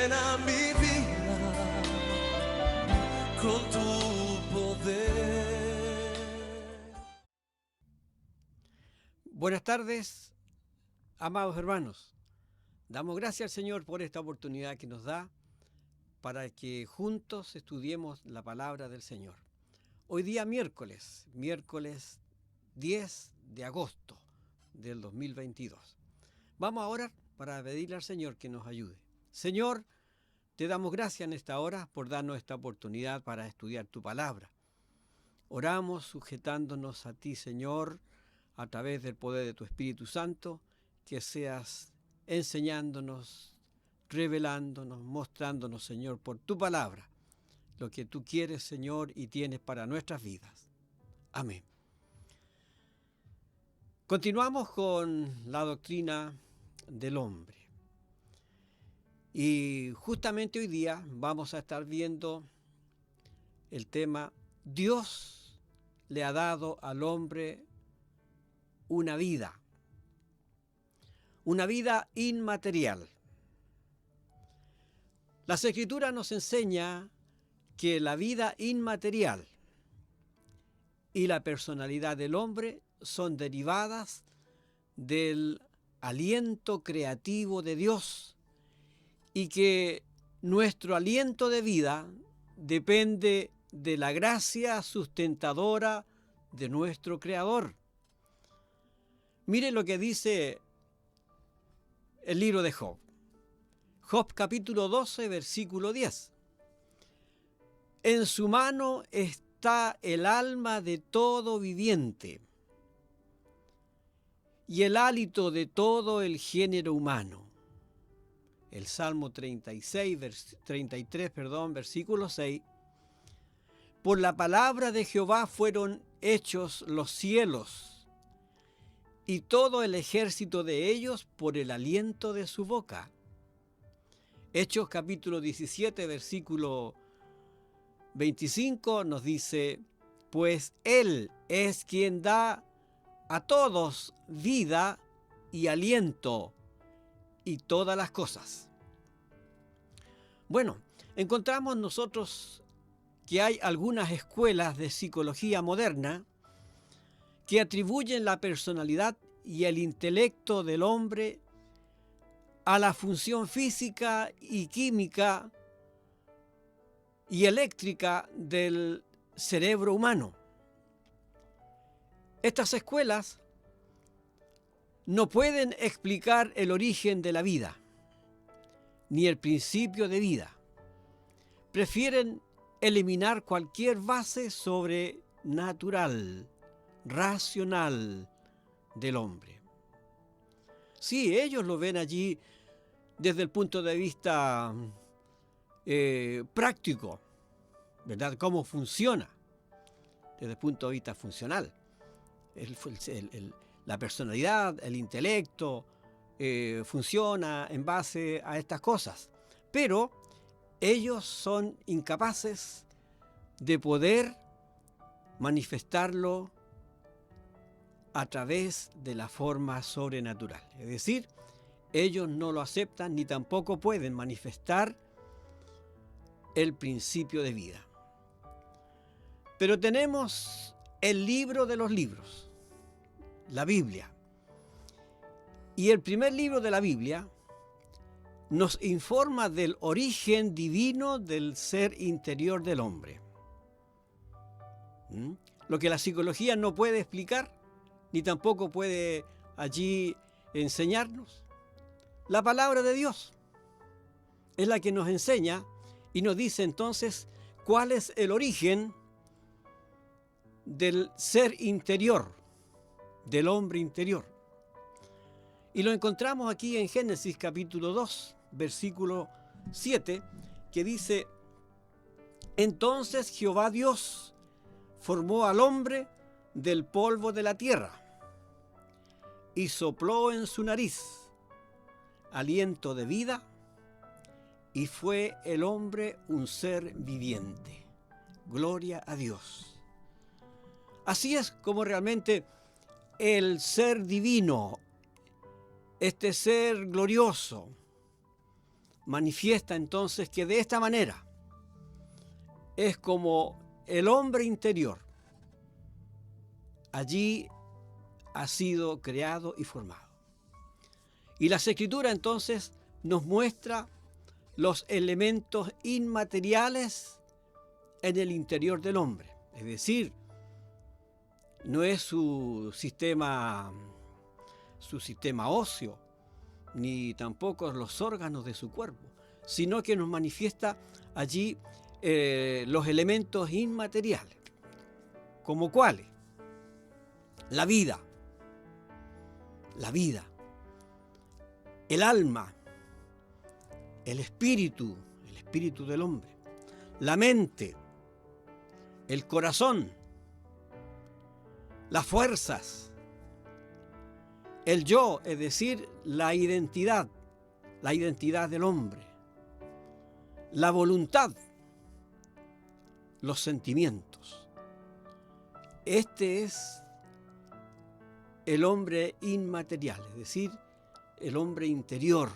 llena mi vida con tu poder. Buenas tardes, amados hermanos. Damos gracias al Señor por esta oportunidad que nos da para que juntos estudiemos la palabra del Señor. Hoy día miércoles 10 de agosto del 2022. Vamos a orar para pedirle al Señor que nos ayude. Señor, te damos gracias en esta hora por darnos esta oportunidad para estudiar tu palabra. Oramos sujetándonos a ti, Señor, a través del poder de tu Espíritu Santo, que seas enseñándonos, revelándonos, mostrándonos, Señor, por tu palabra, lo que tú quieres, Señor, y tienes para nuestras vidas. Amén. Continuamos con la doctrina del hombre. Y justamente hoy día vamos a estar viendo el tema: Dios le ha dado al hombre una vida inmaterial. Las Escrituras nos enseñan que la vida inmaterial y la personalidad del hombre son derivadas del aliento creativo de Dios y que nuestro aliento de vida depende de la gracia sustentadora de nuestro Creador. Mire lo que dice el libro de Job. Job capítulo 12, versículo 10. En su mano está el alma de todo viviente y el hálito de todo el género humano. El Salmo 33, versículo 6. Por la palabra de Jehová fueron hechos los cielos, y todo el ejército de ellos por el aliento de su boca. Hechos capítulo 17, versículo 25 nos dice: pues Él es quien da a todos vida y aliento y todas las cosas. Bueno, encontramos nosotros que hay algunas escuelas de psicología moderna que atribuyen la personalidad y el intelecto del hombre a la función física y química y eléctrica del cerebro humano. Estas escuelas no pueden explicar el origen de la vida, ni el principio de vida. Prefieren eliminar cualquier base sobrenatural, racional del hombre. Sí, ellos lo ven allí desde el punto de vista práctico, ¿verdad? Cómo funciona desde el punto de vista funcional. La personalidad, el intelecto, funciona en base a estas cosas. Pero ellos son incapaces de poder manifestarlo a través de la forma sobrenatural. Es decir, ellos no lo aceptan ni tampoco pueden manifestar el principio de vida. Pero tenemos el libro de los libros, la Biblia. Y el primer libro de la Biblia nos informa del origen divino del ser interior del hombre. Lo que la psicología no puede explicar, ni tampoco puede allí enseñarnos. La palabra de Dios es la que nos enseña y nos dice entonces cuál es el origen del ser interior, del hombre interior. Y lo encontramos aquí en Génesis capítulo 2, versículo 7, que dice: entonces Jehová Dios formó al hombre del polvo de la tierra y sopló en su nariz aliento de vida, y fue el hombre un ser viviente. Gloria a Dios. Así es como realmente el ser divino, este ser glorioso, manifiesta entonces que de esta manera es como el hombre interior allí ha sido creado y formado. Y las Escrituras entonces nos muestra los elementos inmateriales en el interior del hombre. Es decir, no es su sistema óseo, ni tampoco los órganos de su cuerpo, sino que nos manifiesta allí los elementos inmateriales. ¿Como cuáles? La vida, el alma, el espíritu del hombre, la mente, el corazón, las fuerzas, el yo, es decir, la identidad del hombre, la voluntad, los sentimientos. Este es el hombre inmaterial, es decir, el hombre interior.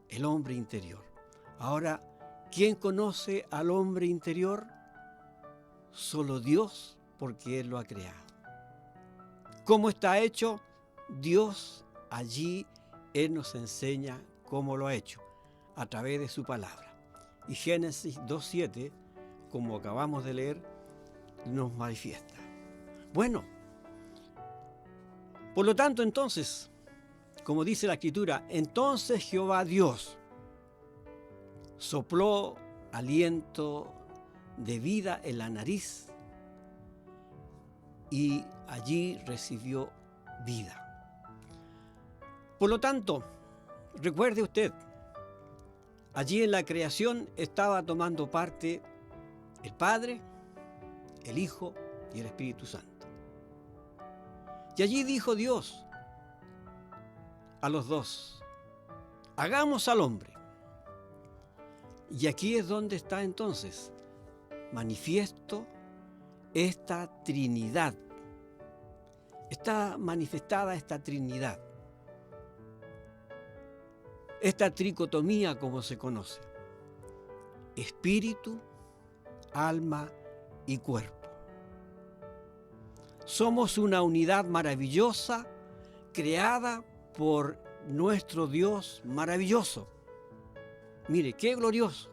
El hombre interior. Ahora, ¿quién conoce al hombre interior? Solo Dios, porque Él lo ha creado. ¿Cómo está hecho? Dios allí, Él nos enseña cómo lo ha hecho, a través de su palabra. Y Génesis 2:7, como acabamos de leer, nos manifiesta. Bueno, por lo tanto entonces, como dice la Escritura, entonces Jehová Dios sopló aliento de vida en la nariz y allí recibió vida. Por lo tanto, recuerde usted, allí en la creación estaba tomando parte el Padre, el Hijo y el Espíritu Santo. Y allí dijo Dios a los dos: hagamos al hombre. Y aquí es donde está entonces manifiesto esta Trinidad. Está manifestada esta Trinidad. Esta tricotomía, como se conoce: espíritu, alma y cuerpo. Somos una unidad maravillosa creada por nuestro Dios maravilloso. Mire, qué glorioso.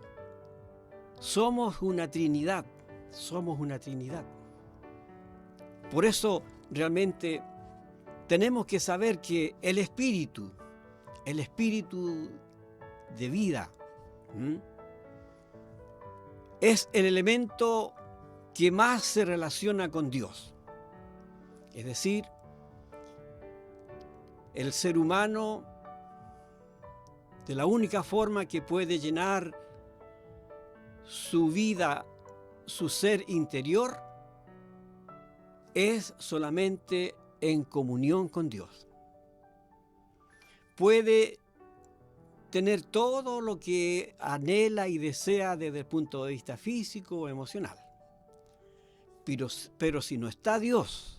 Somos una Trinidad, somos una Trinidad. Por eso realmente tenemos que saber que el espíritu de vida, es el elemento que más se relaciona con Dios. Es decir, el ser humano, de la única forma que puede llenar su vida, su ser interior, es solamente en comunión con Dios. Puede tener todo lo que anhela y desea desde el punto de vista físico o emocional. Pero si no está Dios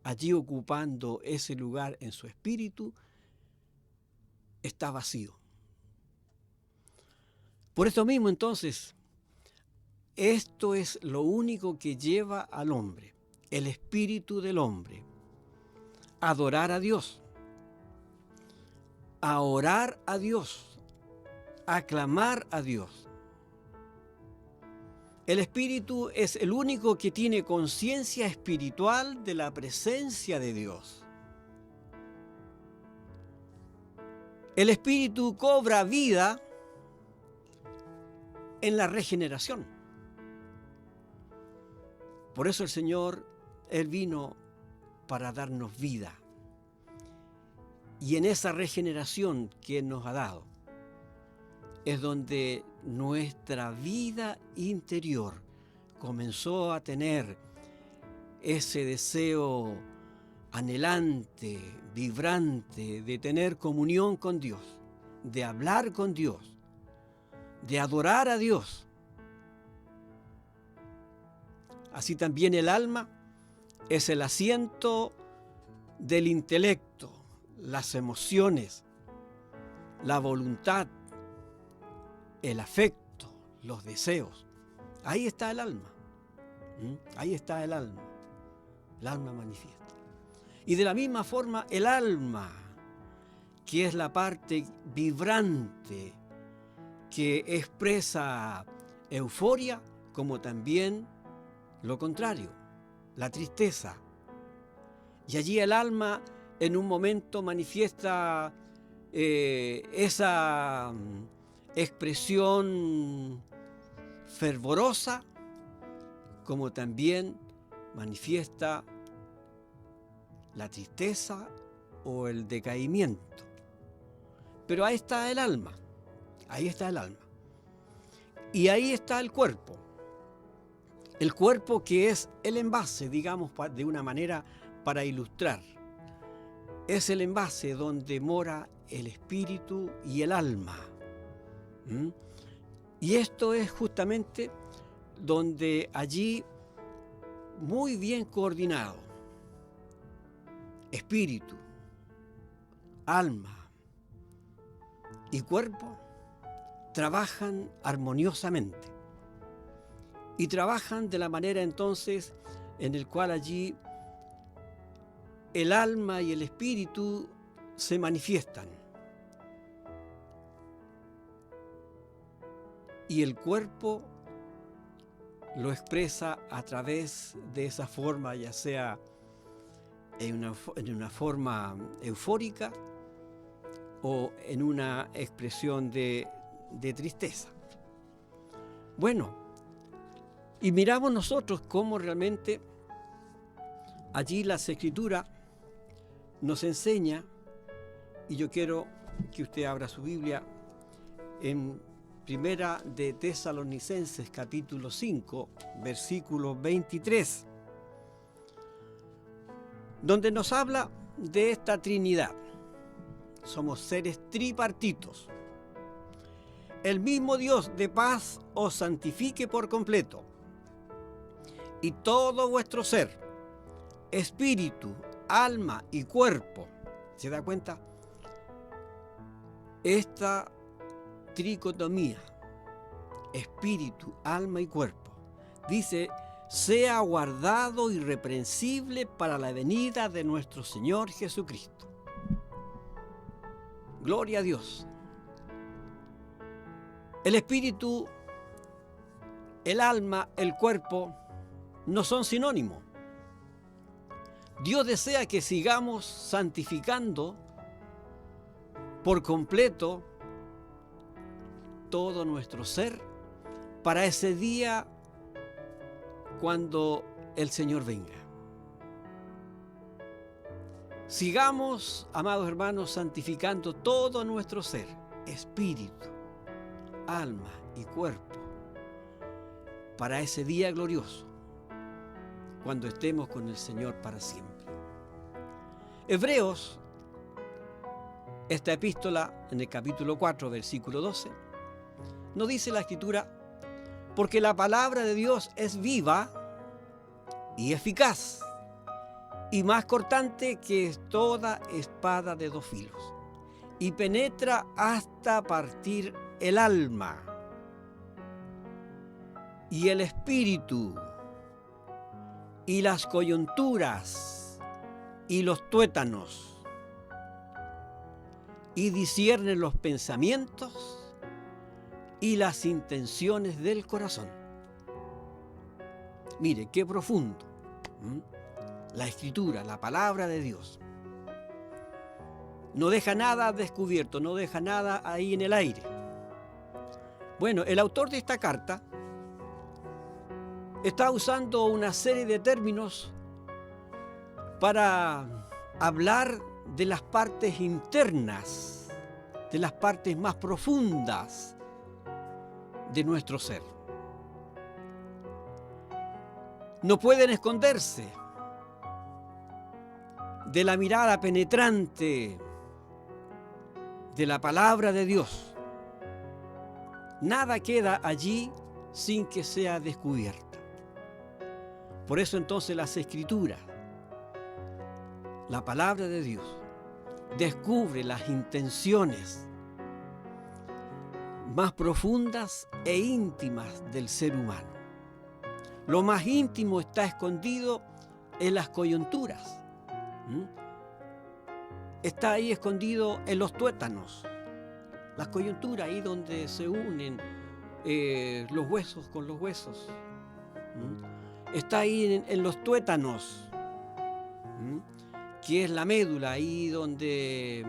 allí ocupando ese lugar en su espíritu, está vacío. Por esto mismo, entonces, esto es lo único que lleva al hombre, el espíritu del hombre, a adorar a Dios, a orar a Dios, a clamar a Dios. El espíritu es el único que tiene conciencia espiritual de la presencia de Dios. El espíritu cobra vida en la regeneración. Por eso el Señor, Él vino para darnos vida. Y en esa regeneración que Él nos ha dado, es donde nuestra vida interior comenzó a tener ese deseo anhelante, vibrante, de tener comunión con Dios, de hablar con Dios, de adorar a Dios. Así también el alma es el asiento del intelecto, las emociones, la voluntad, el afecto, los deseos. Ahí está el alma. Ahí está el alma manifiesta. Y de la misma forma el alma, que es la parte vibrante, que expresa euforia, como también lo contrario, la tristeza. Y allí el alma en un momento manifiesta esa expresión fervorosa, como también manifiesta la tristeza o el decaimiento. Pero ahí está el alma, ahí está el alma. Y ahí está el cuerpo que es el envase, digamos, de una manera para ilustrar. Es el envase donde mora el espíritu y el alma. Y esto es justamente donde allí, muy bien coordinado, espíritu, alma y cuerpo trabajan armoniosamente. Y trabajan de la manera entonces en el cual allí el alma y el espíritu se manifiestan. Y el cuerpo lo expresa a través de esa forma, ya sea en una forma eufórica o en una expresión de tristeza. Bueno, y miramos nosotros cómo realmente allí las Escrituras nos enseña, y yo quiero que usted abra su Biblia en Primera de Tesalonicenses capítulo 5, versículo 23, donde nos habla de esta Trinidad. Somos seres tripartitos. El mismo Dios de paz os santifique por completo, y todo vuestro ser, espíritu, alma y cuerpo. ¿Se da cuenta? Esta tricotomía, espíritu, alma y cuerpo, dice, sea guardado irreprensible para la venida de nuestro Señor Jesucristo. Gloria a Dios. El espíritu, el alma, el cuerpo no son sinónimos. Dios desea que sigamos santificando por completo todo nuestro ser para ese día cuando el Señor venga. Sigamos, amados hermanos, santificando todo nuestro ser, espíritu, alma y cuerpo, para ese día glorioso, cuando estemos con el Señor para siempre. Hebreos, esta epístola, en el capítulo 4, versículo 12, nos dice la Escritura, porque la palabra de Dios es viva y eficaz, y más cortante que toda espada de dos filos, y penetra hasta partir el alma y el espíritu, y las coyunturas y los tuétanos, y discierne los pensamientos y las intenciones del corazón. Mire, qué profundo. La Escritura, la palabra de Dios, no deja nada descubierto, no deja nada ahí en el aire. Bueno, el autor de esta carta está usando una serie de términos para hablar de las partes internas, de las partes más profundas de nuestro ser. No pueden esconderse de la mirada penetrante de la palabra de Dios. Nada queda allí sin que sea descubierta. Por eso entonces las Escrituras, la palabra de Dios, descubre las intenciones más profundas e íntimas del ser humano. Lo más íntimo está escondido en las coyunturas. Está ahí escondido en los tuétanos. Las coyunturas, ahí donde se unen los huesos con los huesos. Está ahí en los tuétanos, que es la médula, ahí donde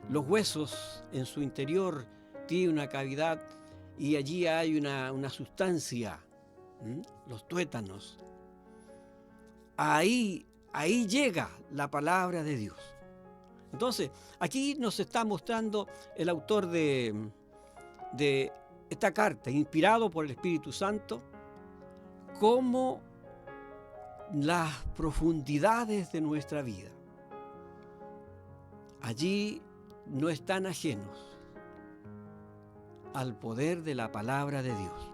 los huesos en su interior tienen una cavidad y allí hay una sustancia, los tuétanos. Ahí llega la palabra de Dios. Entonces, aquí nos está mostrando el autor de esta carta, inspirado por el Espíritu Santo, cómo las profundidades de nuestra vida allí no están ajenos al poder de la palabra de Dios.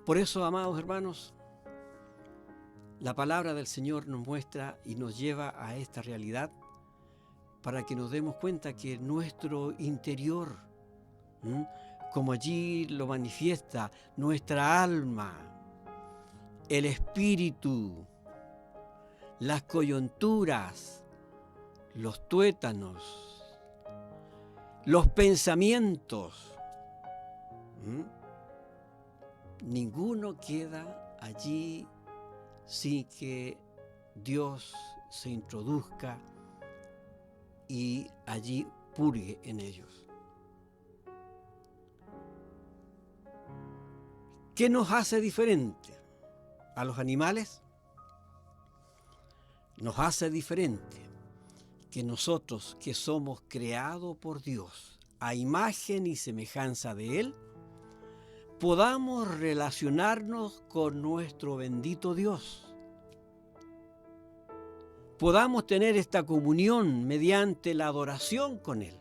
Por eso, amados hermanos, la palabra del Señor nos muestra y nos lleva a esta realidad para que nos demos cuenta que nuestro interior, como allí lo manifiesta nuestra alma, el espíritu, las coyunturas, los tuétanos, los pensamientos, ninguno queda allí sin que Dios se introduzca y allí purgue en ellos. ¿Qué nos hace diferente a los animales? Nos hace diferente que nosotros, que somos creados por Dios a imagen y semejanza de Él, podamos relacionarnos con nuestro bendito Dios. Podamos tener esta comunión mediante la adoración con Él.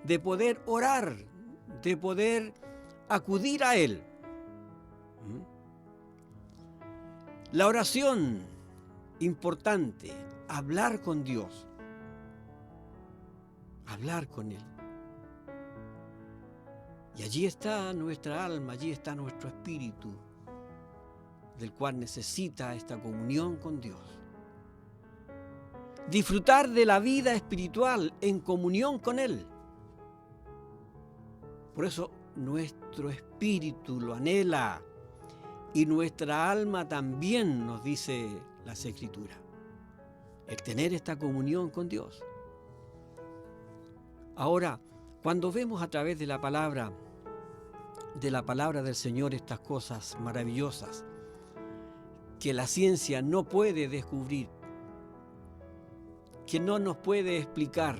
De poder orar, de poder acudir a Él. La oración, importante, hablar con Dios. Hablar con Él. Y allí está nuestra alma, allí está nuestro espíritu, del cual necesita esta comunión con Dios. Disfrutar de la vida espiritual en comunión con Él. Por eso nuestro espíritu lo anhela y nuestra alma también, nos dice las Escrituras, el tener esta comunión con Dios. Ahora, cuando vemos a través de la palabra del Señor estas cosas maravillosas que la ciencia no puede descubrir, que no nos puede explicar,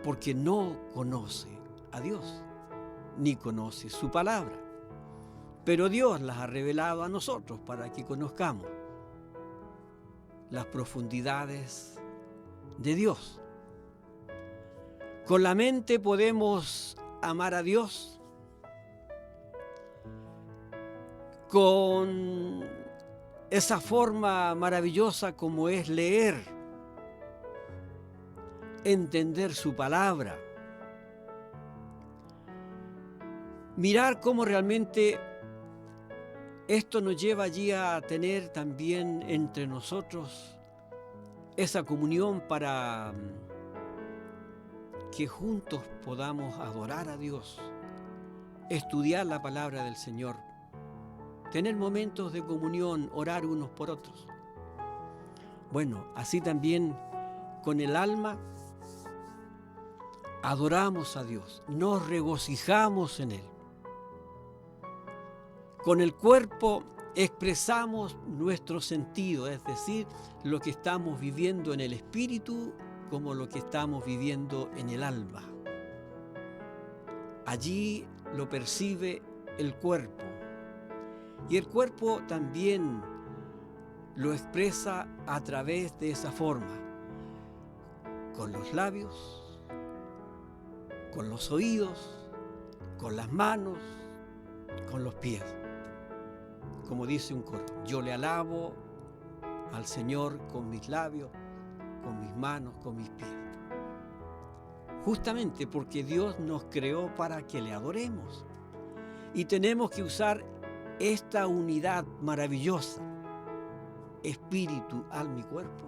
porque no conoce a Dios, ni conoce su palabra. Pero Dios las ha revelado a nosotros para que conozcamos las profundidades de Dios. Con la mente podemos amar a Dios, con esa forma maravillosa como es leer, entender su palabra, mirar cómo realmente esto nos lleva allí a tener también entre nosotros esa comunión para que juntos podamos adorar a Dios, estudiar la palabra del Señor, tener momentos de comunión, orar unos por otros. Bueno, así también con el alma adoramos a Dios, nos regocijamos en Él. Con el cuerpo expresamos nuestro sentido, es decir, lo que estamos viviendo en el espíritu como lo que estamos viviendo en el alma. Allí lo percibe el cuerpo. Y el cuerpo también lo expresa a través de esa forma, con los labios, con los oídos, con las manos, con los pies. Como dice un coro, yo le alabo al Señor con mis labios, con mis manos, con mis pies. justamente porque Dios nos creó para que le adoremos. Y tenemos que usar esta unidad maravillosa, espíritu, alma y cuerpo,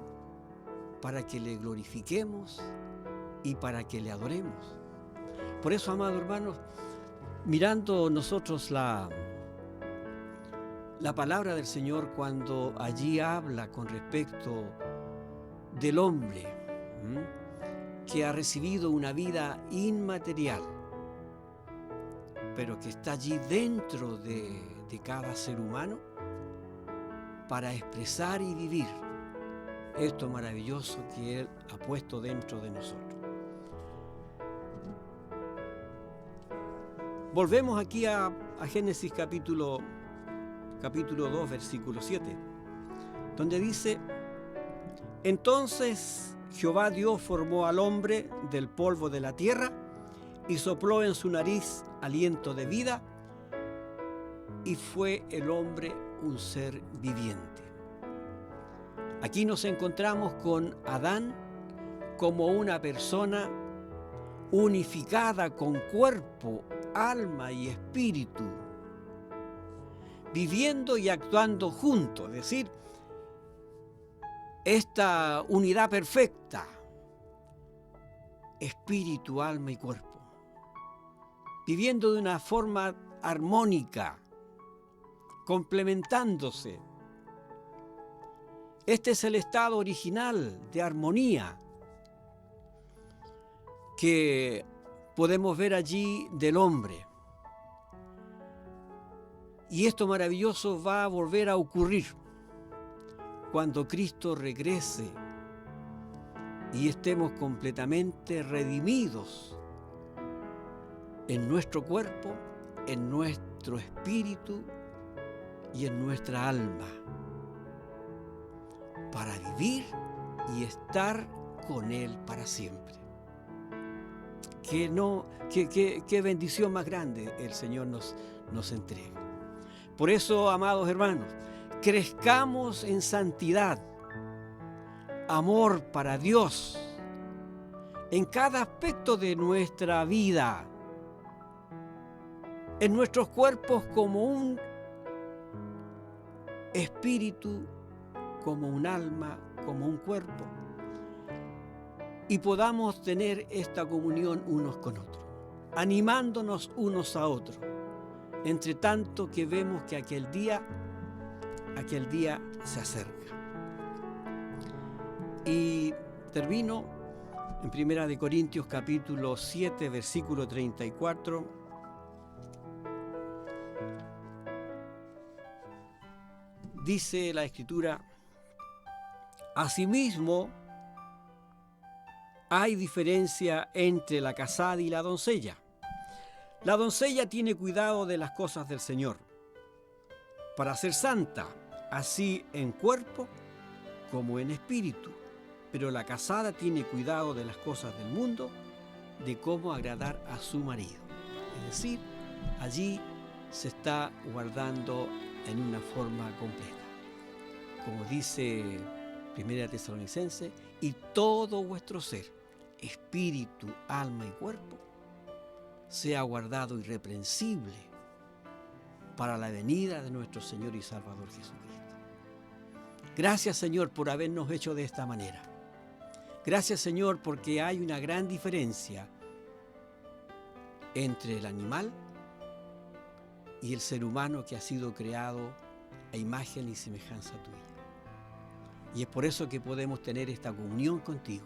para que le glorifiquemos y para que le adoremos. Por eso, amados hermanos, mirando nosotros la palabra del Señor, cuando allí habla con respecto del hombre que ha recibido una vida inmaterial, pero que está allí dentro de cada ser humano para expresar y vivir esto maravilloso que Él ha puesto dentro de nosotros. Volvemos aquí a Génesis capítulo 2, versículo 7, donde dice: entonces Jehová Dios formó al hombre del polvo de la tierra y sopló en su nariz aliento de vida, y fue el hombre un ser viviente. Aquí nos encontramos con Adán como una persona unificada con cuerpo, alma y espíritu, viviendo y actuando juntos, es decir, esta unidad perfecta, espíritu, alma y cuerpo, viviendo de una forma armónica, complementándose. Este es el estado original de armonía que podemos ver allí del hombre. Y esto maravilloso va a volver a ocurrir cuando Cristo regrese y estemos completamente redimidos en nuestro cuerpo, en nuestro espíritu y en nuestra alma, para vivir y estar con Él para siempre. Qué bendición más grande el Señor nos entrega. Por eso, amados hermanos, crezcamos en santidad, amor para Dios, en cada aspecto de nuestra vida, en nuestros cuerpos como un espíritu, como un alma, como un cuerpo, y podamos tener esta comunión unos con otros, animándonos unos a otros, entre tanto que vemos que aquel día se acerca. Y termino en 1 Corintios capítulo 7, versículo 34. Dice la Escritura: asimismo, hay diferencia entre la casada y la doncella. La doncella tiene cuidado de las cosas del Señor, para ser santa, así en cuerpo como en espíritu. Pero la casada tiene cuidado de las cosas del mundo, de cómo agradar a su marido. Es decir, allí se está guardando en una forma completa. Como dice 1 Tesalonicenses: y todo vuestro ser, espíritu, alma y cuerpo, sea guardado irreprensible para la venida de nuestro Señor y Salvador Jesucristo. Gracias, Señor, por habernos hecho de esta manera. Gracias, Señor, porque hay una gran diferencia entre el animal y el ser humano que ha sido creado a imagen y semejanza tuya. Y es por eso que podemos tener esta comunión contigo.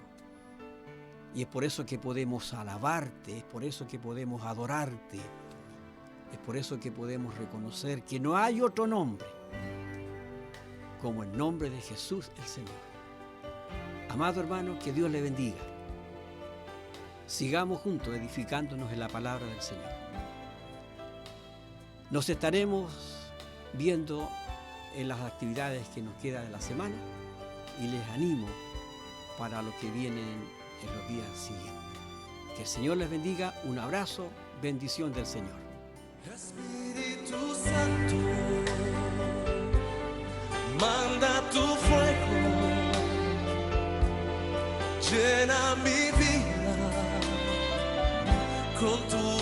Y es por eso que podemos alabarte, es por eso que podemos adorarte, es por eso que podemos reconocer que no hay otro nombre como el nombre de Jesús el Señor. Amado hermano, que Dios le bendiga. Sigamos juntos edificándonos en la palabra del Señor. Nos estaremos viendo en las actividades que nos quedan de la semana y les animo para los que vienen en los días siguientes. Que el Señor les bendiga. Un abrazo, bendición del Señor. Espíritu Santo, manda tu fuego, llena mi vida con tu